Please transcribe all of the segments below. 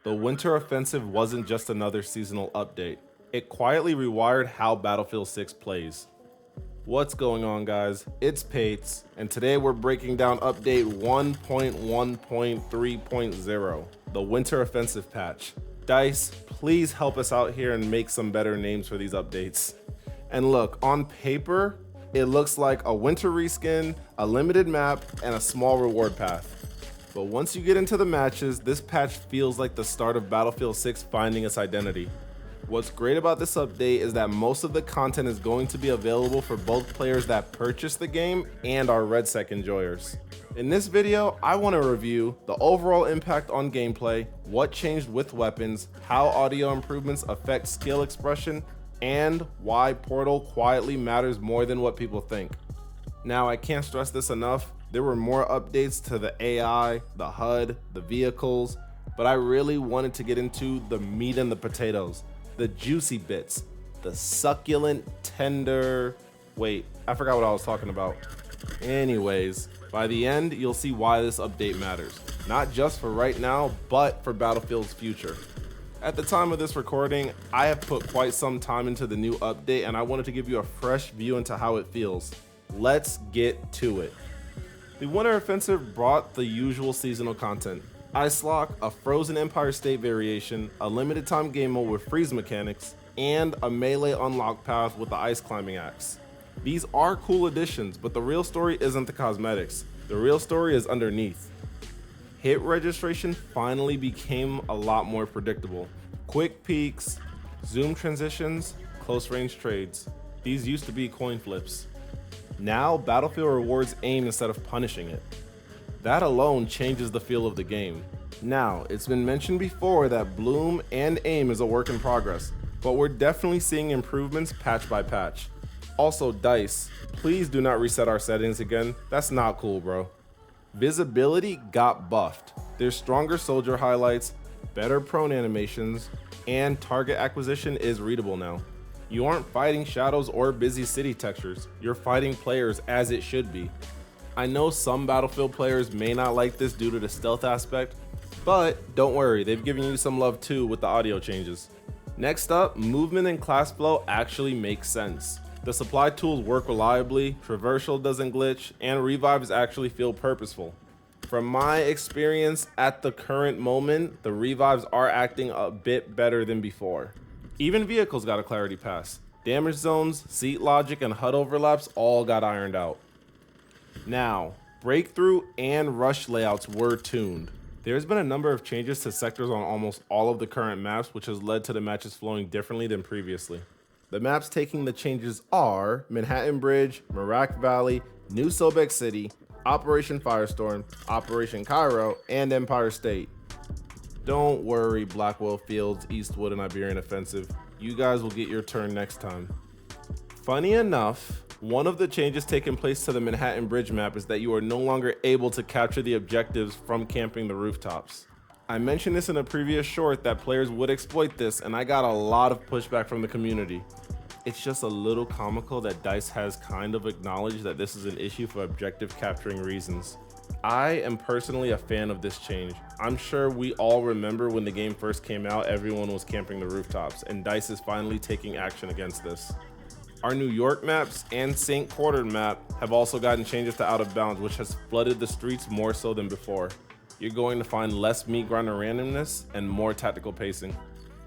The Winter Offensive wasn't just another seasonal update. It quietly rewired how Battlefield 6 plays. What's going on, guys? It's Pates, and today we're breaking down update 1.1.3.0, the Winter Offensive patch. DICE, please help us out here and make some better names for these updates. And look, on paper, it looks like a winter reskin, a limited map, and a small reward path. But once you get into the matches, this patch feels like the start of Battlefield 6 finding its identity. What's great about this update is that most of the content is going to be available for both players that purchase the game and our RedSec enjoyers. In this video, I want to review the overall impact on gameplay, what changed with weapons, how audio improvements affect skill expression, and why Portal quietly matters more than what people think. Now, I can't stress this enough, there were more updates to the AI, the HUD, the vehicles, but I really wanted to get into the meat and the potatoes, the juicy bits, the succulent, tender, wait, I forgot what I was talking about. Anyways, by the end, you'll see why this update matters, not just for right now, but for Battlefield's future. At the time of this recording, I have put quite some time into the new update and I wanted to give you a fresh view into how it feels. Let's get to it. The Winter Offensive brought the usual seasonal content. Ice Lock, a Frozen Empire State variation, a limited time game mode with freeze mechanics, and a melee unlock path with the ice climbing axe. These are cool additions, but the real story isn't the cosmetics. The real story is underneath. Hit registration finally became a lot more predictable. Quick peeks, zoom transitions, close range trades. These used to be coin flips. Now, Battlefield rewards aim instead of punishing it. That alone changes the feel of the game. Now, it's been mentioned before that bloom and aim is a work in progress, but we're definitely seeing improvements patch by patch. Also, DICE, please do not reset our settings again. That's not cool, bro. Visibility got buffed. There's stronger soldier highlights, better prone animations, and target acquisition is readable now. You aren't fighting shadows or busy city textures, you're fighting players as it should be. I know some Battlefield players may not like this due to the stealth aspect, but don't worry, they've given you some love too with the audio changes. Next up, movement and class flow actually makes sense. The supply tools work reliably, traversal doesn't glitch, and revives actually feel purposeful. From my experience at the current moment, the revives are acting a bit better than before. Even vehicles got a clarity pass. Damage zones, seat logic, and HUD overlaps all got ironed out. Now, breakthrough and rush layouts were tuned. There's been a number of changes to sectors on almost all of the current maps, which has led to the matches flowing differently than previously. The maps taking the changes are Manhattan Bridge, Merak Valley, New Sobek City, Operation Firestorm, Operation Cairo, and Empire State. Don't worry, Blackwell Fields, Eastwood, and Iberian Offensive. You guys will get your turn next time. Funny enough, one of the changes taking place to the Manhattan Bridge map is that you are no longer able to capture the objectives from camping the rooftops. I mentioned this in a previous short that players would exploit this, and I got a lot of pushback from the community. It's just a little comical that DICE has kind of acknowledged that this is an issue for objective capturing reasons. I am personally a fan of this change. I'm sure we all remember when the game first came out, everyone was camping the rooftops, and DICE is finally taking action against this. Our New York maps and St. Quarter map have also gotten changes to Out of Bounds, which has flooded the streets more so than before. You're going to find less meat grinder randomness and more tactical pacing.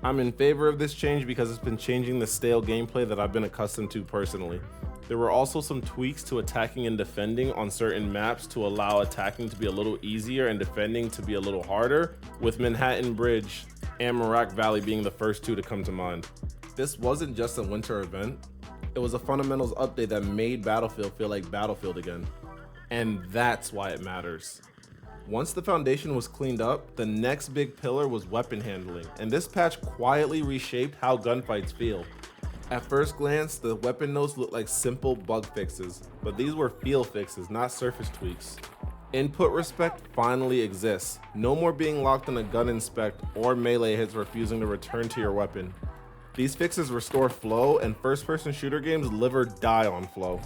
I'm in favor of this change because it's been changing the stale gameplay that I've been accustomed to personally. There were also some tweaks to attacking and defending on certain maps to allow attacking to be a little easier and defending to be a little harder, with Manhattan Bridge and Merak Valley being the first two to come to mind. This wasn't just a winter event, it was a fundamentals update that made Battlefield feel like Battlefield again. And that's why it matters. Once the foundation was cleaned up, the next big pillar was weapon handling, and this patch quietly reshaped how gunfights feel. At first glance, the weapon notes looked like simple bug fixes, but these were feel fixes, not surface tweaks. Input respect finally exists. No more being locked in a gun inspect or melee hits refusing to return to your weapon. These fixes restore flow, and first-person shooter games live or die on flow.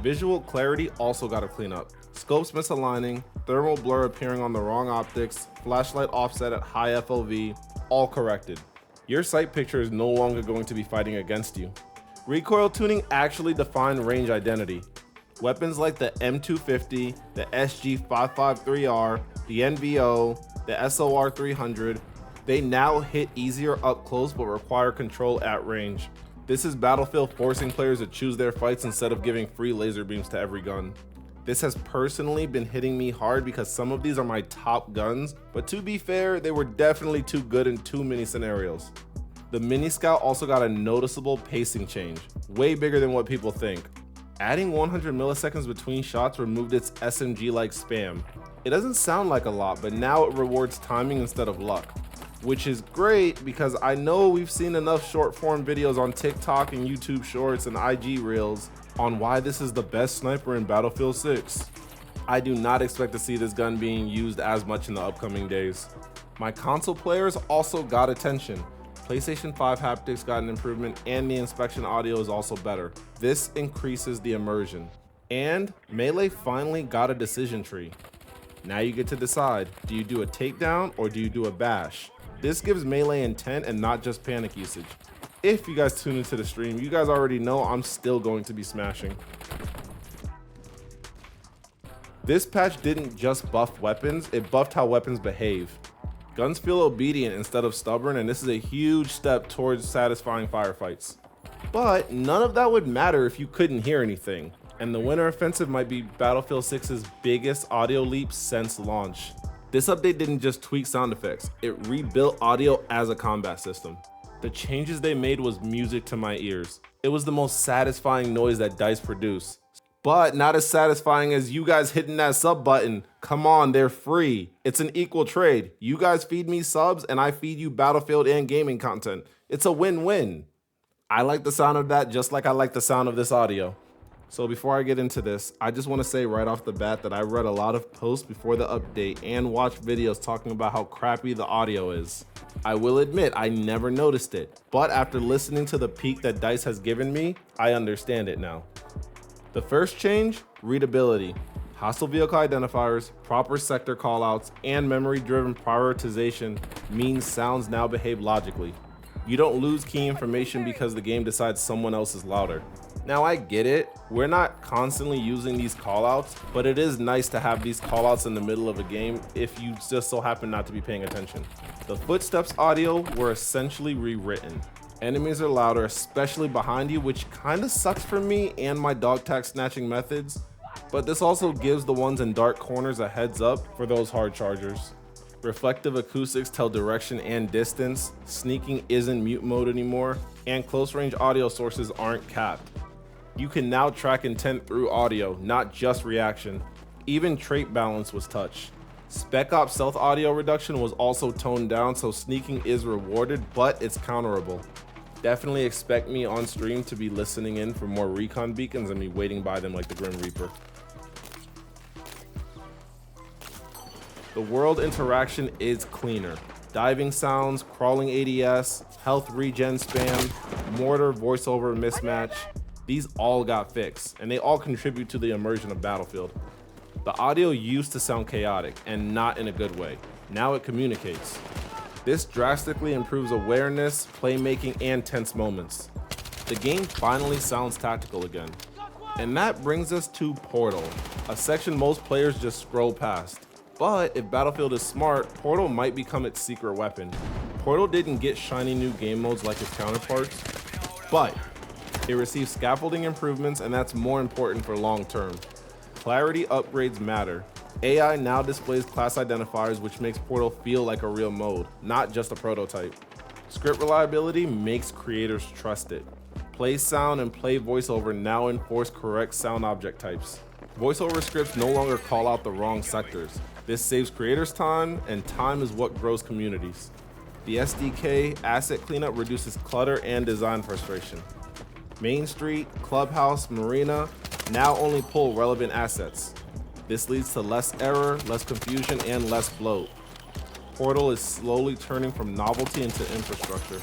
Visual clarity also got a cleanup. Scopes misaligning, thermal blur appearing on the wrong optics, flashlight offset at high FOV, all corrected. Your sight picture is no longer going to be fighting against you. Recoil tuning actually defined range identity. Weapons like the M250, the SG553R, the NVO, the SOR 300, they now hit easier up close but require control at range. This is Battlefield forcing players to choose their fights instead of giving free laser beams to every gun. This has personally been hitting me hard because some of these are my top guns, but to be fair, they were definitely too good in too many scenarios. The Mini Scout also got a noticeable pacing change, way bigger than what people think. Adding 100 milliseconds between shots removed its SMG-like spam. It doesn't sound like a lot, but now it rewards timing instead of luck, which is great because I know we've seen enough short form videos on TikTok and YouTube Shorts and IG Reels on why this is the best sniper in Battlefield 6. I do not expect to see this gun being used as much in the upcoming days. My console players also got attention. PlayStation 5 haptics got an improvement and the inspection audio is also better. This increases the immersion. And Melee finally got a decision tree. Now you get to decide, do you do a takedown or do you do a bash? This gives Melee intent and not just panic usage. If you guys tune into the stream, you guys already know I'm still going to be smashing. This patch didn't just buff weapons, it buffed how weapons behave. Guns feel obedient instead of stubborn, and this is a huge step towards satisfying firefights. But none of that would matter if you couldn't hear anything, and the Winter Offensive might be Battlefield 6's biggest audio leap since launch. This update didn't just tweak sound effects, it rebuilt audio as a combat system. The changes they made was music to my ears. It was the most satisfying noise that DICE produced. But not as satisfying as you guys hitting that sub button. Come on, they're free. It's an equal trade. You guys feed me subs and I feed you Battlefield and gaming content. It's a win-win. I like the sound of that just like I like the sound of this audio. So before I get into this, I just want to say right off the bat that I read a lot of posts before the update and watched videos talking about how crappy the audio is. I will admit I never noticed it, but after listening to the peak that DICE has given me, I understand it now. The first change, readability. Hostile vehicle identifiers, proper sector callouts, and memory-driven prioritization means sounds now behave logically. You don't lose key information because the game decides someone else is louder. Now I get it, we're not constantly using these callouts, but it is nice to have these callouts in the middle of a game if you just so happen not to be paying attention. The footsteps audio were essentially rewritten. Enemies are louder, especially behind you, which kinda sucks for me and my dog tag snatching methods, but this also gives the ones in dark corners a heads up for those hard chargers. Reflective acoustics tell direction and distance, sneaking isn't mute mode anymore, and close range audio sources aren't capped. You can now track intent through audio, not just reaction. Even trait balance was touched. Spec Ops stealth audio reduction was also toned down, so sneaking is rewarded, but it's counterable. Definitely expect me on stream to be listening in for more recon beacons and me waiting by them like the Grim Reaper. The world interaction is cleaner. Diving sounds, crawling ADS, health regen spam, mortar voiceover mismatch, these all got fixed, and they all contribute to the immersion of Battlefield. The audio used to sound chaotic, and not in a good way. Now it communicates. This drastically improves awareness, playmaking, and tense moments. The game finally sounds tactical again. And that brings us to Portal, a section most players just scroll past. But if Battlefield is smart, Portal might become its secret weapon. Portal didn't get shiny new game modes like its counterparts, but it received scaffolding improvements, and that's more important for long term. Clarity upgrades matter. AI now displays class identifiers, which makes Portal feel like a real mode, not just a prototype. Script reliability makes creators trust it. Play sound and play voiceover now enforce correct sound object types. Voiceover scripts no longer call out the wrong sectors. This saves creators time, and time is what grows communities. The SDK asset cleanup reduces clutter and design frustration. Main Street, Clubhouse, Marina now only pull relevant assets. This leads to less error, less confusion, and less bloat. Portal is slowly turning from novelty into infrastructure.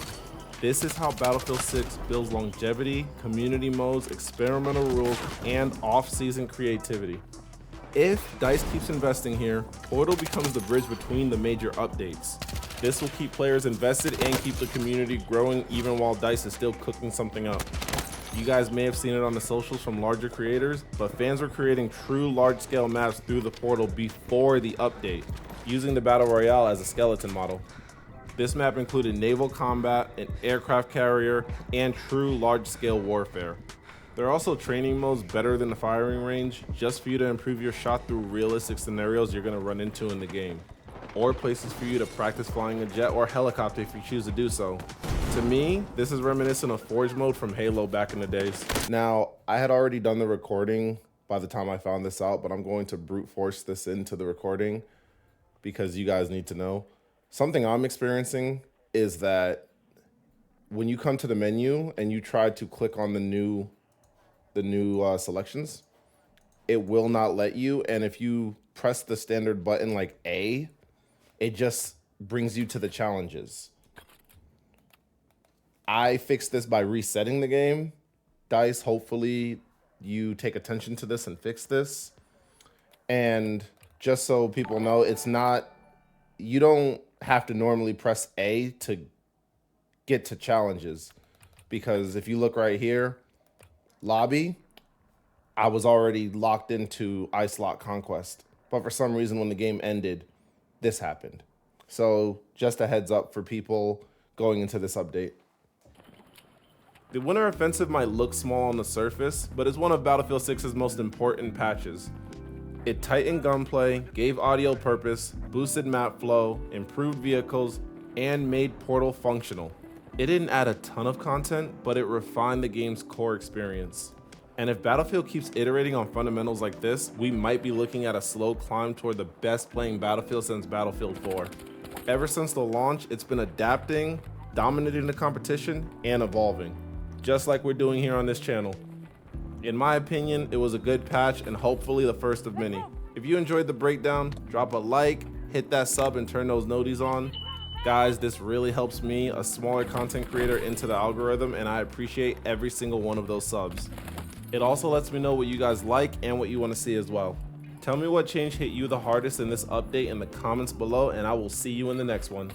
This is how Battlefield 6 builds longevity, community modes, experimental rules, and off-season creativity. If DICE keeps investing here, Portal becomes the bridge between the major updates. This will keep players invested and keep the community growing even while DICE is still cooking something up. You guys may have seen it on the socials from larger creators, but fans were creating true large-scale maps through the portal before the update, using the Battle Royale as a skeleton model. This map included naval combat, an aircraft carrier, and true large-scale warfare. There are also training modes better than the firing range, just for you to improve your shot through realistic scenarios you're going to run into in the game, or places for you to practice flying a jet or helicopter if you choose to do so. To me, this is reminiscent of Forge mode from Halo back in the days. Now, I had already done the recording by the time I found this out, but I'm going to brute force this into the recording because you guys need to know. Something I'm experiencing is that when you come to the menu and you try to click on the new selections, it will not let you. And if you press the standard button like A, it just brings you to the challenges. I fixed this by resetting the game. DICE, hopefully you take attention to this and fix this. And just so people know, it's not, you don't have to normally press A to get to challenges. Because if you look right here, lobby, I was already locked into Ice Lock Conquest. But for some reason, when the game ended, this happened. So just a heads up for people going into this update. The Winter Offensive might look small on the surface, but it's one of Battlefield 6's most important patches. It tightened gunplay, gave audio purpose, boosted map flow, improved vehicles, and made Portal functional. It didn't add a ton of content, but it refined the game's core experience. And if Battlefield keeps iterating on fundamentals like this, we might be looking at a slow climb toward the best playing Battlefield since Battlefield 4. Ever since the launch, it's been adapting, dominating the competition, and evolving, just like we're doing here on this channel. In my opinion, it was a good patch and hopefully the first of many. If you enjoyed the breakdown, drop a like, hit that sub, and turn those noties on. Guys, this really helps me, a smaller content creator, into the algorithm, and I appreciate every single one of those subs. It also lets me know what you guys like and what you want to see as well. Tell me what change hit you the hardest in this update in the comments below, and I will see you in the next one.